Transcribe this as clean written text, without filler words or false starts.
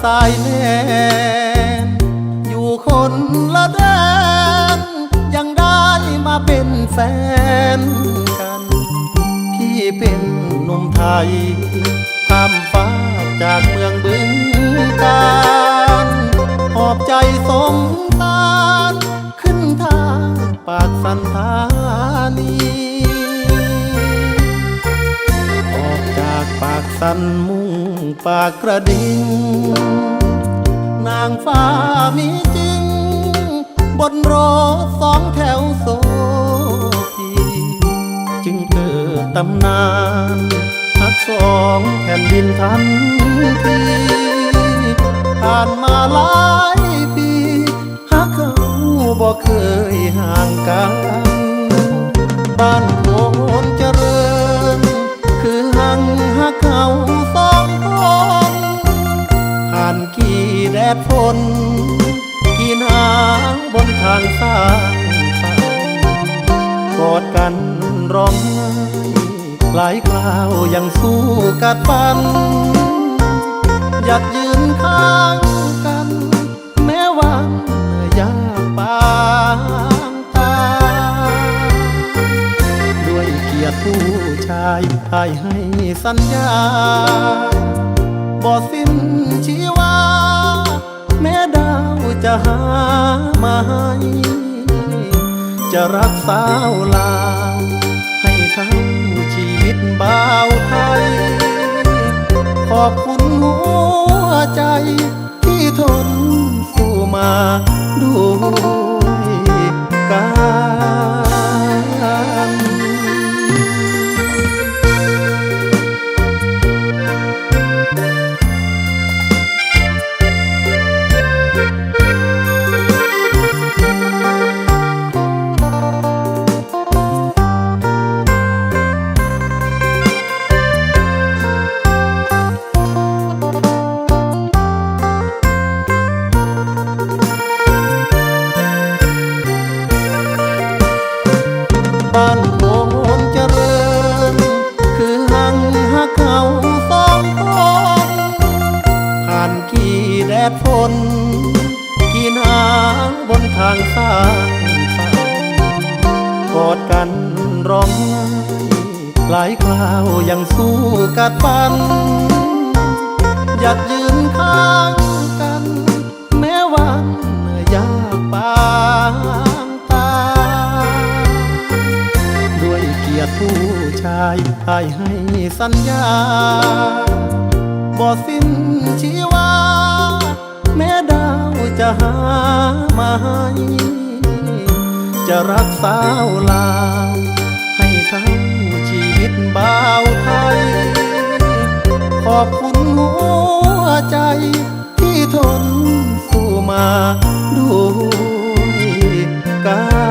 สายแน่นอยู่คนละแดนยังได้มาเป็นแฟนกันพี่เป็นหนุ่มไทยข้ามฟ้าจากเมืองบึงกาฬหอบใจสมตานขึ้นทางปากสันธานีออกจากปากสันมุ่งปากกระดิ่งนางฟ้ามีจริงบนรถสองแถวโซพีจึงเกิดตำนานฮักสองแผ่นดินทันทีผ่านมาหลายปีฮักเขาบ่เคยห่างกันบ้านโพนเจริญคือหังฮักเขาสองคนผ่านกี่แดดฝนกี่หนาวบนทางสร้างฝันกอดกันร้องไห้หลายคราวยังสู้กัดฟันอยากยืนข้างกันแม้วันยากปางตายด้วยเกียรติผู้ชายพายให้สัญญาบ่สิ้นชีวาแม้ดาวจะหามาให้จะรักสาวลาวให้ทั้งชีวิตบ่าวไทยขอบคุณหัวใจที่ทนสู้มาด้วยกัน ดฝนกี่หนาวบนทางสร้างฝันกอดกันร้องไห้หลายคราวยังสู้กัดฟันอยากยืนข้างกันแม้วันยากปางตายด้วยเกียรติผู้ชายพายให้สัญญาบ่สิ้นชีวาแม้ดาวจะหามาให้จะรักสาวลาวให้ทั้งชีวิตบ่าวไทยขอบคุณหัวใจที่ทนสู้มาด้วยกัน